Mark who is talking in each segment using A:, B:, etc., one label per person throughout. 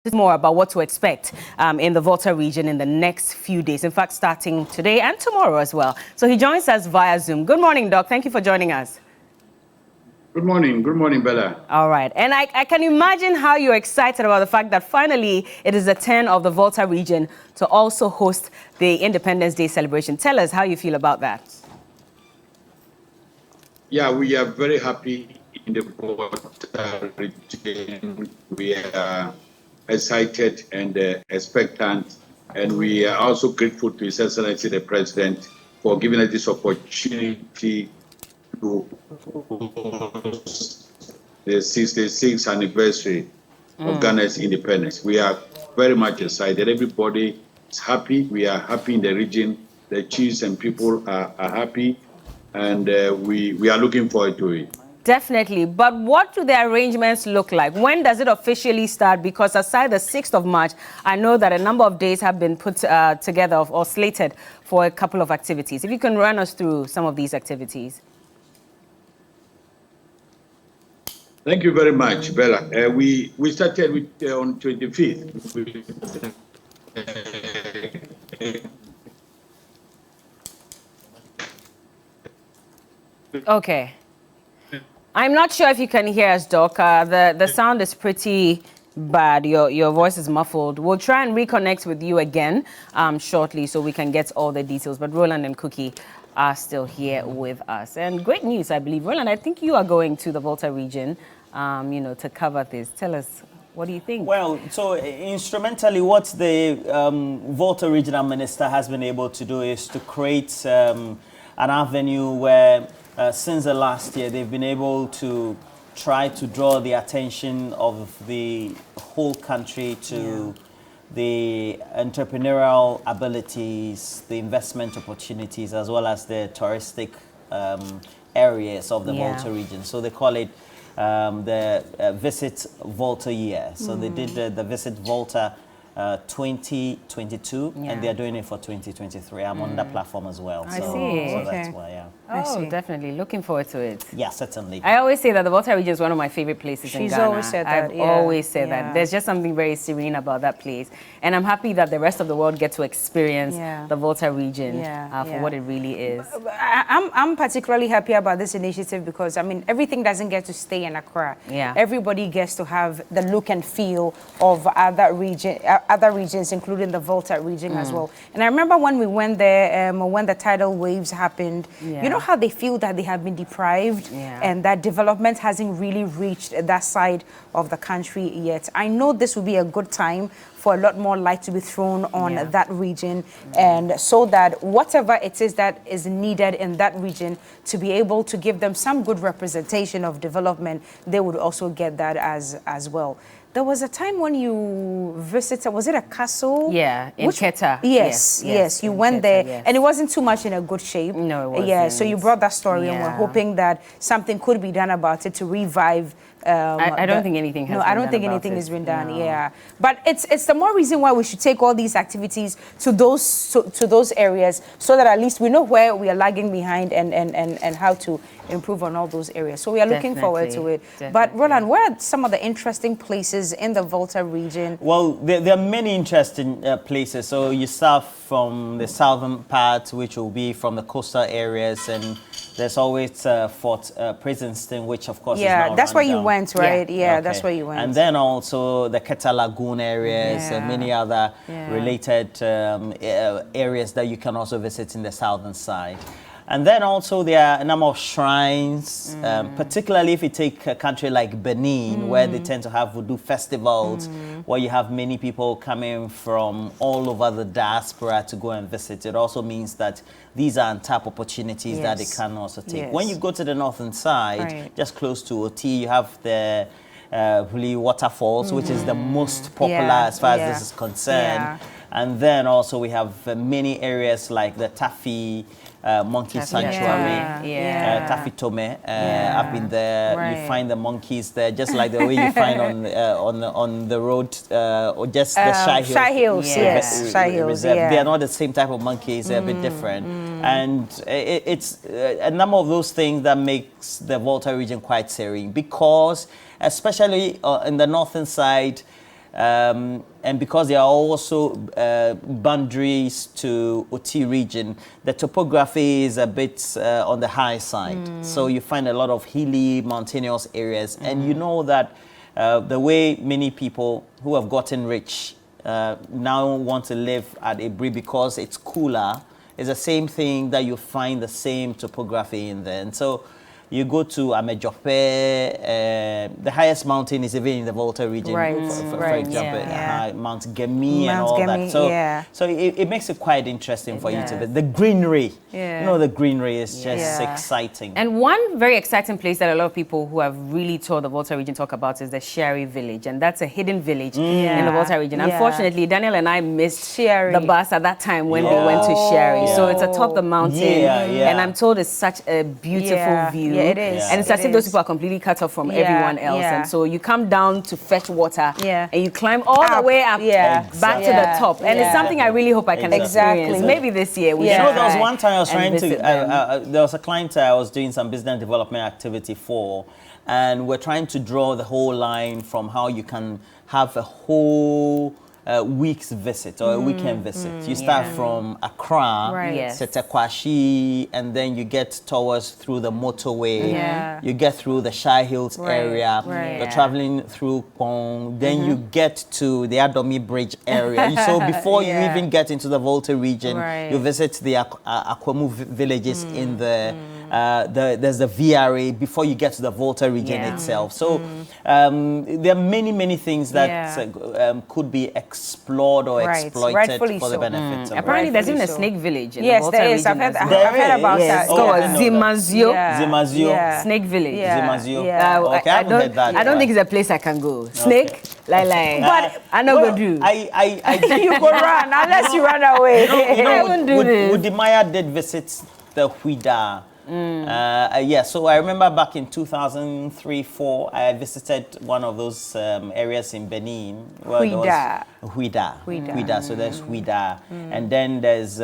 A: more about what to expect in the Volta region in the next few days. In fact, starting today and tomorrow as well. So he joins us via Zoom. Good morning, Doc. Thank you for joining us.
B: Good morning. Good morning, Bella.
A: All right. And I can imagine how you're excited about the fact that finally it is the turn of the Volta region to also host the Independence Day celebration. Tell us how you feel about that.
B: Yeah, we are very happy in the Volta region. We are excited and expectant, and we are also grateful to His Excellency the President for giving us this opportunity to host the 66th anniversary of Ghana's independence. We are very much excited. Everybody is happy. We are happy in the region. The chiefs and people are happy, and we are looking forward to it.
A: Definitely. But what do the arrangements look like? When does it officially start? Because aside the 6th of March, I know that a number of days have been put together or slated for a couple of activities. If you can run us through some of these activities.
B: Thank you very much, Bella. We started with on 25th.
A: Okay. I'm not sure if you can hear us, Doc. The sound is pretty bad. Your voice is muffled. We'll try and reconnect with you again shortly so we can get all the details. But Roland and Cookie are still here with us. And great news, I believe. Roland, I think you are going to the Volta region, to cover this. Tell us, what do you think?
C: Well, so instrumentally, what the Volta regional minister has been able to do is to create an avenue where since the last year, they've been able to try to draw the attention of the whole country to the entrepreneurial abilities, the investment opportunities, as well as the touristic areas of the Volta region. So they call it the Visit Volta year. So they did the Visit Volta 2022, and they're doing it for 2023. I'm on that platform as well.
A: I see.
C: So that's why,
A: Oh, definitely. Looking forward to it.
C: Yeah, certainly.
A: I always say that the Volta region is one of my favorite places in Ghana.
D: She's always said that.
A: I've always said that. There's just something very serene about that place. And I'm happy that the rest of the world get to experience the Volta region for what it really is.
D: I'm particularly happy about this initiative because, I mean, everything doesn't get to stay in Accra. Everybody gets to have the look and feel of other regions, including the Volta region as well. And I remember when we went there, when the tidal waves happened, you know how they feel that they have been deprived and that development hasn't really reached that side of the country yet. I know this will be a good time for a lot more light to be thrown on that region, and so that whatever it is that is needed in that region to be able to give them some good representation of development, they would also get that as well. There was a time when you visited, was it a castle?
A: Yeah, in Keta.
D: Yes, you went there, and it wasn't too much in a good shape.
A: No, it wasn't.
D: Yeah, so you brought that story, and we're hoping that something could be done about it to revive.
A: I don't think anything has been done.
D: No, I don't think anything has been done. But it's the more reason why we should take all these activities to those areas, so that at least we know where we are lagging behind and how to improve on all those areas. So we are looking forward to it. But Roland, where are some of the interesting places in the Volta region?
C: Well, there are many interesting places. So you start from the southern part, which will be from the coastal areas, and there's always Fort Princeton, which of course is now
D: that's where you
C: down.
D: went, right? Yeah, that's where you went.
C: And then also the Keta Lagoon areas and many other related areas that you can also visit in the southern side. And then also there are a number of shrines, particularly if you take a country like Benin, where they tend to have voodoo festivals, where you have many people coming from all over the diaspora to go and visit. It also means that these are untapped opportunities that they can also take. When you go to the northern side, just close to OT, you have the Huli waterfalls, which is the most popular as far as this is concerned. And then also we have many areas like the Tafi monkey sanctuary, Tafi Tome. I've been there. You find the monkeys there, just like the way you find on the road, or just the Shy Hills.
D: Shy Hills.
C: They are not the same type of monkeys. They're a bit different, and it's a number of those things that makes the Volta region quite serene, because especially in the northern side, And because there are also boundaries to Oti region, the topography is a bit on the high side. So you find a lot of hilly, mountainous areas. And you know that the way many people who have gotten rich now want to live at Ebri because it's cooler, is the same thing that you find the same topography in there. And so you go to Amejope, the highest mountain is even in the Volta region, for example, Mount Gemi and all that. So it makes it quite interesting for you to visit. The greenery, you know, the greenery is just exciting.
A: And one very exciting place that a lot of people who have really toured the Volta region talk about is the Sherry village, and that's a hidden village in the Volta region. Unfortunately, Daniel and I missed the bus at that time when we went to Sherry. So it's atop the mountain, and I'm told it's such a beautiful view.
D: Yeah, it is.
A: And it's as if those people are completely cut off from everyone else. And so you come down to fetch water and you climb all the way up back to the top. And it's something I really hope I can experience. Maybe this year.
C: You know, there was one time I was trying to, there was a client I was doing some business development activity for, and we're trying to draw the whole line from how you can have a whole week's visit or a weekend visit. You start from Accra, Setekwashi, and then you get towards through the motorway. You get through the Shire Hills area. You're traveling through Pong. Then you get to the Adomi Bridge area. So before you even get into the Volta region, you visit the Akwamu villages in the there's the VRA before you get to the Volta region itself. So there are many things that could be explored or exploited for the benefit.
A: Apparently, there's even a snake village in the
D: Yes,
A: Volta
D: there is.
A: region.
D: I've heard about that.
A: It's called Zimazio.
C: Zimazio.
A: Snake village.
C: Zimazio. Okay, I haven't heard that.
A: I don't think it's a place I can go. Snake, but I know go do.
D: You go run unless you run away.
C: I wouldn't do this. Udimaya did visit the Huida. So I remember back in 2003-04, I visited one of those areas in Benin.
D: Huida.
C: So there's Huida, and then there's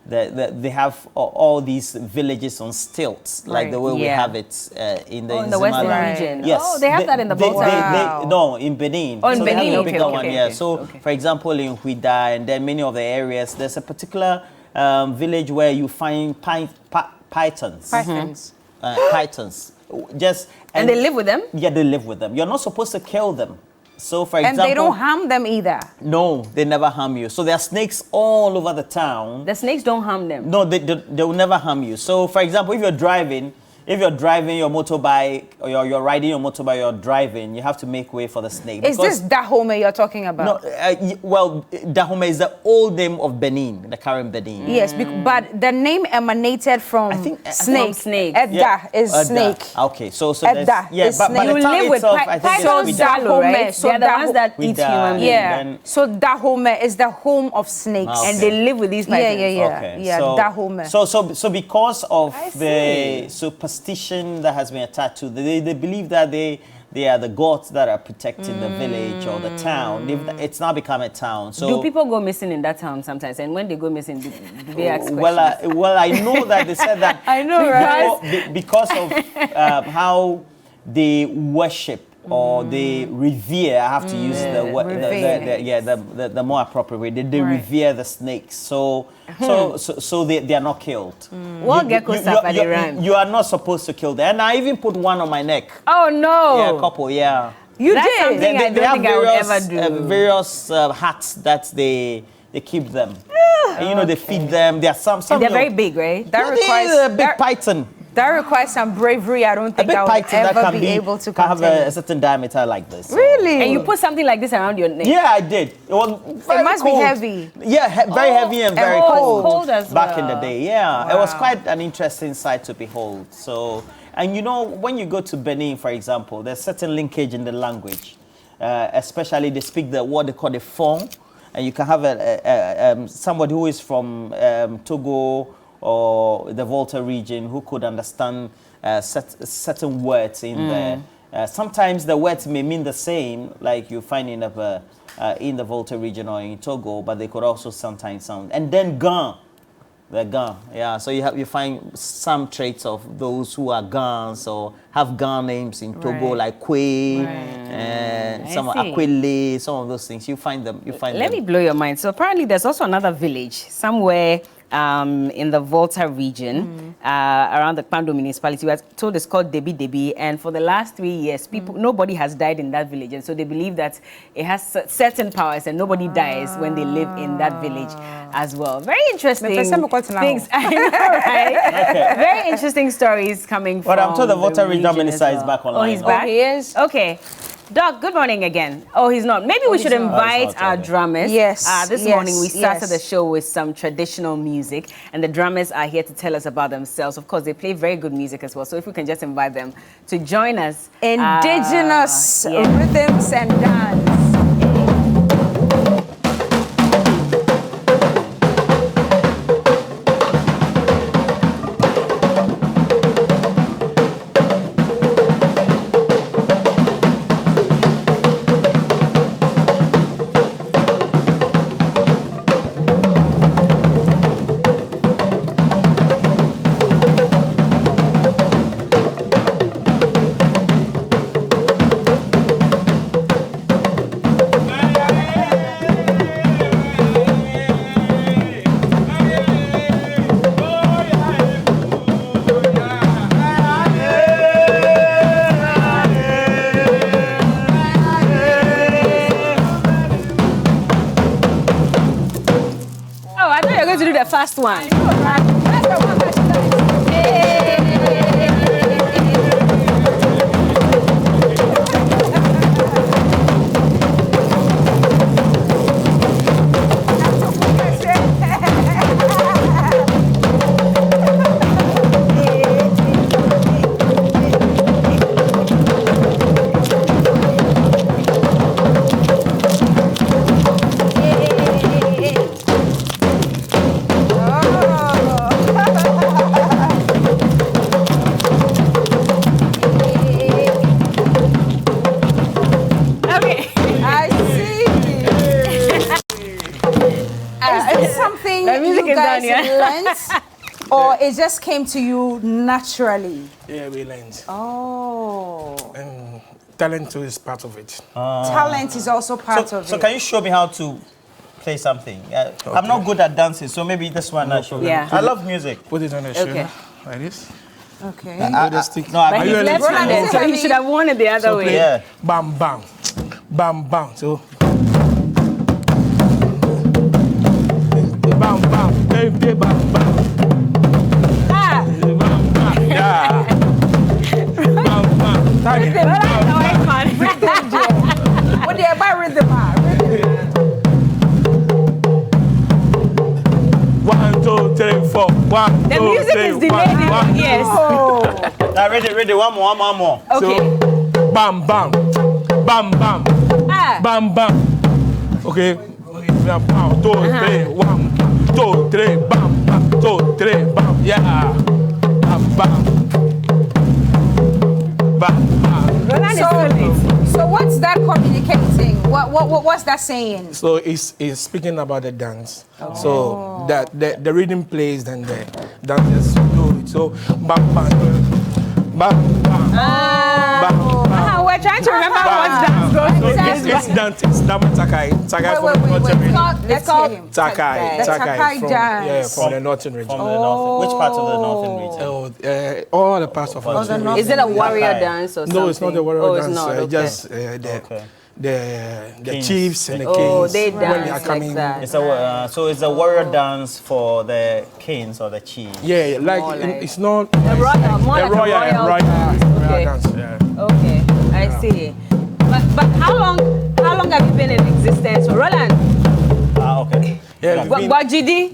C: they have all these villages on stilts, like the way we have it in the
A: Western region.
C: Yes.
A: Oh, they have that in the Volta.
C: No, in Benin.
A: Oh, in Benin.
C: They have a bigger one, So, for example, in Huida and then many of the areas, there's a particular village where you find pythons. Pythons.
A: And they live with them?
C: Yeah, they live with them. You're not supposed to kill them. So, for example...
D: And they don't harm them either?
C: No, they never harm you. So there are snakes all over the town.
A: The snakes don't harm them?
C: No, they will never harm you. So, for example, if you're driving your motorbike or you're riding your motorbike, you're driving, you have to make way for the snake.
D: Is this Dahomey you're talking about?
C: No, Dahomey is the old name of Benin, the current Benin.
D: Yes, but the name emanated from snake. Edda is snake.
C: Okay, so
D: Edda is snake.
C: But the town itself, I think
A: it's Dahomey. So they're the ones that eat human beings.
D: Yeah. So Dahomey is the home of snakes.
A: And they live with these pythons.
D: Dahomey.
C: So because of the superstition that has been attached to they believe that they are the gods that are protecting the village or the town. It's now become a town. So
A: do people go missing in that town sometimes? And when they go missing, do they ask questions?
C: Well, I know that they said that.
A: I know, right?
C: Because of how they worship or they revere. I have to use the more appropriate way. They revere the snakes. So they are not killed.
A: What geckos suffer they run?
C: You are not supposed to kill them. And I even put one on my neck.
A: Oh no!
C: Yeah, a couple. Yeah.
A: You did. Something I don't think I would ever do.
C: Various hats that they keep them. And, they feed them. There are some.
A: And they're very big, right?
C: That requires a big python.
D: That requires some bravery. I don't think I would ever be able to
C: have a certain diameter like this.
D: Really?
A: And you put something like this around your neck?
C: Yeah, I did. It was very
D: It must
C: cold.
D: be heavy.
C: Yeah, very heavy and very cold.
A: Cold as
C: back in the day. Yeah,
D: Wow.
C: It was quite an interesting sight to behold. So, and when you go to Benin, for example, there's certain linkage in the language. Especially they speak what they call the Fon, and you can have somebody who is from Togo or the Volta region who could understand certain words in there. Sometimes the words may mean the same, like you find in the Volta region or in Togo, but they could also sometimes sound. And then Gan. The Gan, yeah. So you find some traits of those who are Gans or have Gan names in Togo, like Kwe, and some Akwele, some of those things. You find them.
A: Let me blow your mind. So apparently, there's also another village somewhere in the Volta region, around the Kpando municipality. We are told it's called Debi Debi, and for the last 3 years, nobody has died in that village, and so they believe that it has certain powers, and nobody dies when they live in that village as well. Very interesting things. I know, right? Okay. Very interesting stories coming from.
C: But I'm told the Volta regional minister is back online.
A: Oh, he's back.
D: He is.
A: Okay. Doc, good morning again. Oh, he's not. Maybe we should invite our drummers.
D: Yes.
A: This morning we started the show with some traditional music, and the drummers are here to tell us about themselves. Of course, they play very good music as well. So if we can just invite them to join us.
D: Indigenous rhythms and dance.
A: First one.
D: Or it just came to you naturally?
E: Yeah, we learned.
D: Oh.
E: And talent too is part of it.
D: Talent is also part of it.
C: So can you show me how to play something? Okay. I'm not good at dancing, so maybe this one I show you.
A: Yeah.
C: I love music.
E: Put it on the shoulder, like this.
D: Okay.
A: But he's left-handed, so he should have worn it the other way.
C: Yeah.
E: Bam, bam. Bam, bam. So. Bam, bam. Bam, bam, bam. Yeah.
D: What do you buy rhythm?
E: 1, 2, 3, 4. 1,
A: the music is delayed. Yes.
C: Now ready. One more.
A: Okay.
E: So, bam, bam. Bam, bam. Bam, bam. Okay. Bam, 2, 3, 1, 2, 3, bam, bam, 2, 3, bam. Yeah. Bam, bam. Bam, bam.
D: So what's that communicating? What's that saying?
E: So it's speaking about the dance. Oh. So that the rhythm plays, then the dancers do it. So bam, bam, bam, bam, bam, bam.
A: We're trying to remember what dance goes.
E: Exactly. It's dance. It's Takai. Takai from the northern region.
D: Let's call him.
E: Takai.
D: Takai dance.
E: From the northern region.
C: From the north. Which part of the northern region?
E: All the parts of the northern region.
A: Is it a warrior dance or something?
E: No, it's not a warrior dance.
A: It's not. Okay.
E: Just the chiefs and the kings.
A: Oh, they dance
E: when they are coming.
A: Like that.
C: It's so it's a warrior dance for the kings or the chiefs.
E: Yeah, it's not
A: a royal
E: dance. Yeah.
A: Okay, I see. But how long have you been in existence, Roland?
C: Okay.
E: Yeah,
A: Bajidi?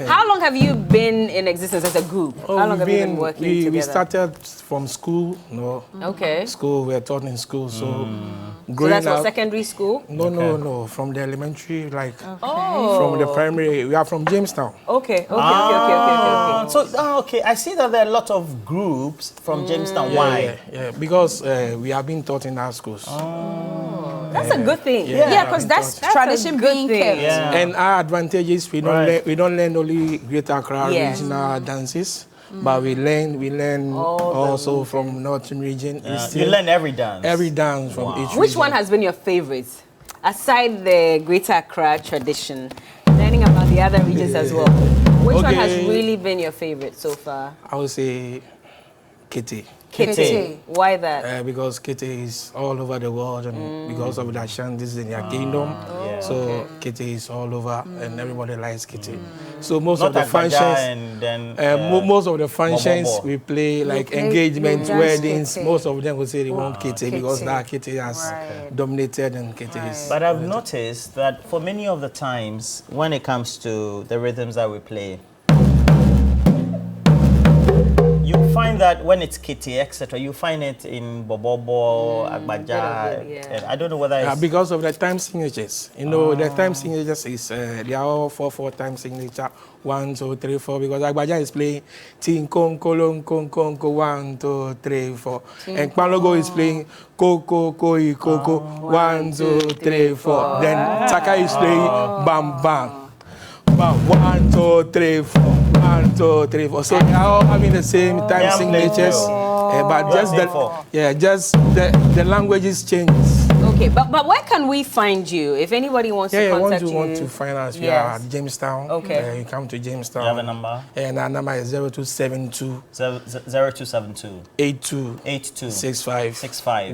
A: How long have you been in existence as a group? How long have you been working together?
E: We started from school,
A: Okay.
E: School, we were taught in school, so
A: So that's what, secondary school?
E: No, from the elementary, from the primary. We are from Jamestown.
A: Okay.
C: So, I see that there are a lot of groups from Jamestown. Why?
E: Yeah, because we have been taught in our schools.
A: That's a good thing.
D: Yeah, because that's tradition being kept.
C: Yeah.
E: And our advantage is we don't learn only Greater Accra regional dances, but we learn also from Northern region.
C: You learn every dance.
E: Every dance from each region.
A: Which one has been your favorite? Aside the Greater Accra tradition, learning about the other regions as well. Which one has really been your favorite so far?
E: I would say Kete.
A: Kete. Why that?
E: Because Kete is all over the world, and because of the Ashantis in their kingdom, so Kete is all over, and everybody likes Kete. So most of the functions, most of the functions we play like engagement, weddings. Kete. Most of them will say they want Kete because that Kete has dominated, and Kete is.
C: But I've noticed that for many of the times when it comes to the rhythms that we play, you find that when it's Kitty, etc., you find it in Bobobo, Agbaja, and I don't know whether it's...
E: because of the time signatures. You know, the time signatures is, they are all 4/4 time signature. 1, 2, 3, 4, because Agbaja is playing Ting Kong Kolong Kong Kong Ko 1, 2, 3, 4. And Palogo is playing Koko Koi Koko 1, 2, 3, 4. Then Taka is playing Bam Bam. 1, 2, 3, 4. 1, 2, 3, 4. So they are all having the same time signatures, but just the languages changes.
A: Okay, but where can we find you if anybody wants to contact you?
E: Want to find us? We are at Jamestown.
A: Okay,
E: you come to Jamestown.
C: You have a number?
E: And our number is 0272 82 65 11.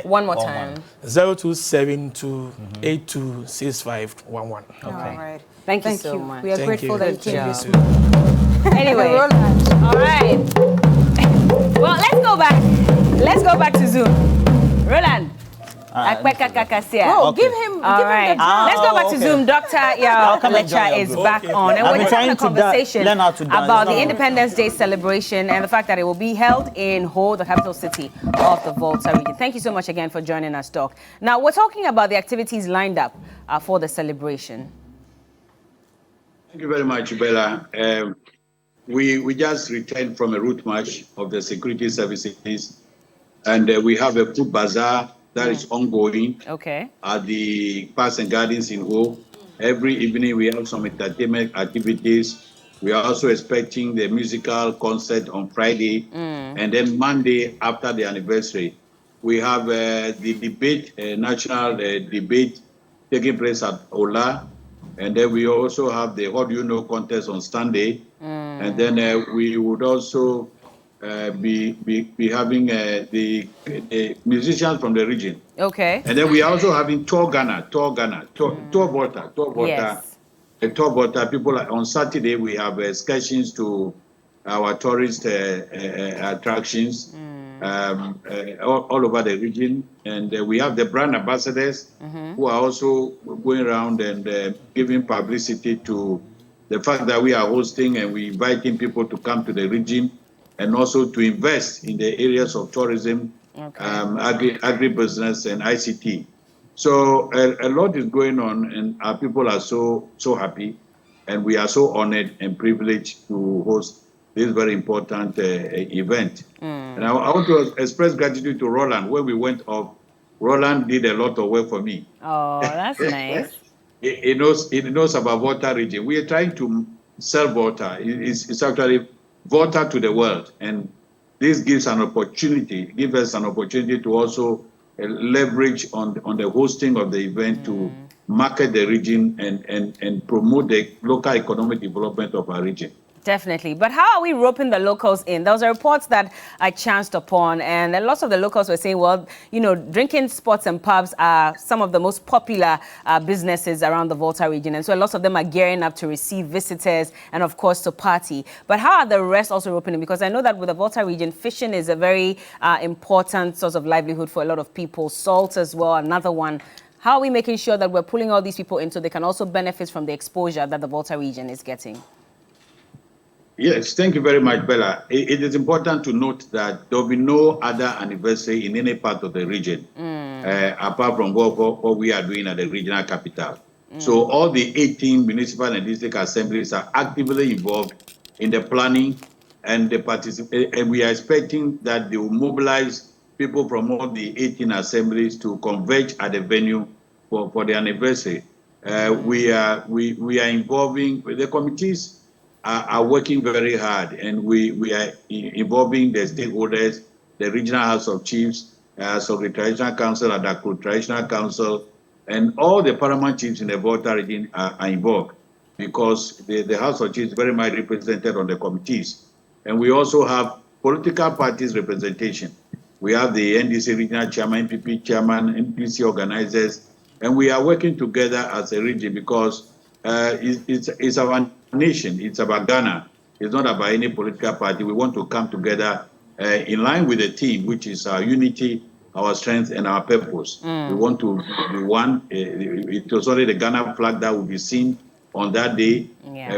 A: One more time.
E: 0272 82 65 11.
C: Okay.
D: All right.
A: Thank you so much.
D: We are grateful that you came this week.
A: Anyway, all right. Well, let's go back to Zoom. Roland.
D: Give him
A: all right. Let's go back to Zoom. Dr. Yao Lecha is back on. And we're having a conversation about the Independence Day celebration and the fact that it will be held in Ho, the capital city of the Volta region. Thank you so much again for joining us, Doc. Now, we're talking about the activities lined up for the celebration.
B: Thank you very much, Bella. We just returned from a route march of the security services, and we have a food bazaar that is ongoing at the Parks and Gardens in Ho. Every evening we have some entertainment activities. We are also expecting the musical concert on Friday, and then Monday after the anniversary, we have the debate, national debate taking place at Ola. And then we also have the What Do You Know contest on Sunday. And then we would also be having the musicians from the region. Okay. And then we are also having Tour Volta. Yes. Tour Volta. People on Saturday, we have excursions to our tourist attractions all over the region. And we have the brand ambassadors who are also going around and giving publicity to the fact that we are hosting and we inviting people to come to the region and also to invest in the areas of tourism, agribusiness, and ICT. So a lot is going on, and our people are so happy, and we are so honored and privileged to host this very important event. And I want to express gratitude to Roland. When we went off, Roland did a lot of work for me.
A: Oh, that's nice.
B: He knows about Volta region. We are trying to sell Volta. It's actually Volta to the world. And this gives us an opportunity to also leverage on the hosting of the event to market the region and promote the local economic development of our region.
A: Definitely. But how are we roping the locals in? There was a report that I chanced upon, and lots of the locals were saying, well, you know, drinking spots and pubs are some of the most popular businesses around the Volta region. And so lots of them are gearing up to receive visitors and, of course, to party. But how are the rest also roping in? Because I know that with the Volta region, fishing is a very important source of livelihood for a lot of people. Salt as well, another one. How are we making sure that we're pulling all these people in so they can also benefit from the exposure that the Volta region is getting?
B: Yes, thank you very much, Bella. It is important to note that there will be no other anniversary in any part of the region, apart from what we are doing at the regional capital. So all the 18 municipal and district assemblies are actively involved in the planning and the participation, and we are expecting that they will mobilize people from all the 18 assemblies to converge at the venue for the anniversary. We are involving the committees are working very hard, and we are involving the stakeholders, the regional House of Chiefs, so the Traditional Council, Adakro Traditional Council, and all the paramount chiefs in the Volta region are involved, because the House of Chiefs is very much represented on the committees. And we also have political parties representation. We have the NDC regional chairman, MPP chairman, MPC organizers, and we are working together as a region, because it's our nation, it's about Ghana. It's not about any political party. We want to come together in line with the theme, which is our unity, our strength, and our purpose. We want to be one. It was only the Ghana flag that will be seen on that day,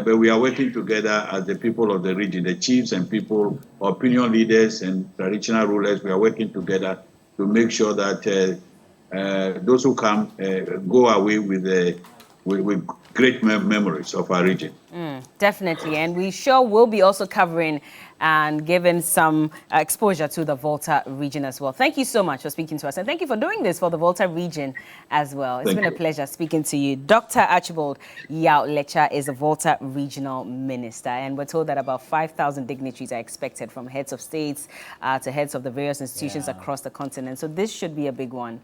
B: but we are working together as the people of the region, the chiefs and people, opinion leaders and traditional rulers. We are working together to make sure that those who come go away with great memories of our region.
A: Definitely, and we sure will be also covering and giving some exposure to the Volta region as well. Thank you so much for speaking to us, and thank you for doing this for the Volta region as well. It's been a pleasure speaking to you. Dr. Archibald Yao Lecha is the Volta Regional Minister, and we're told that about 5,000 dignitaries are expected, from heads of states to heads of the various institutions across the continent. So this should be a big one.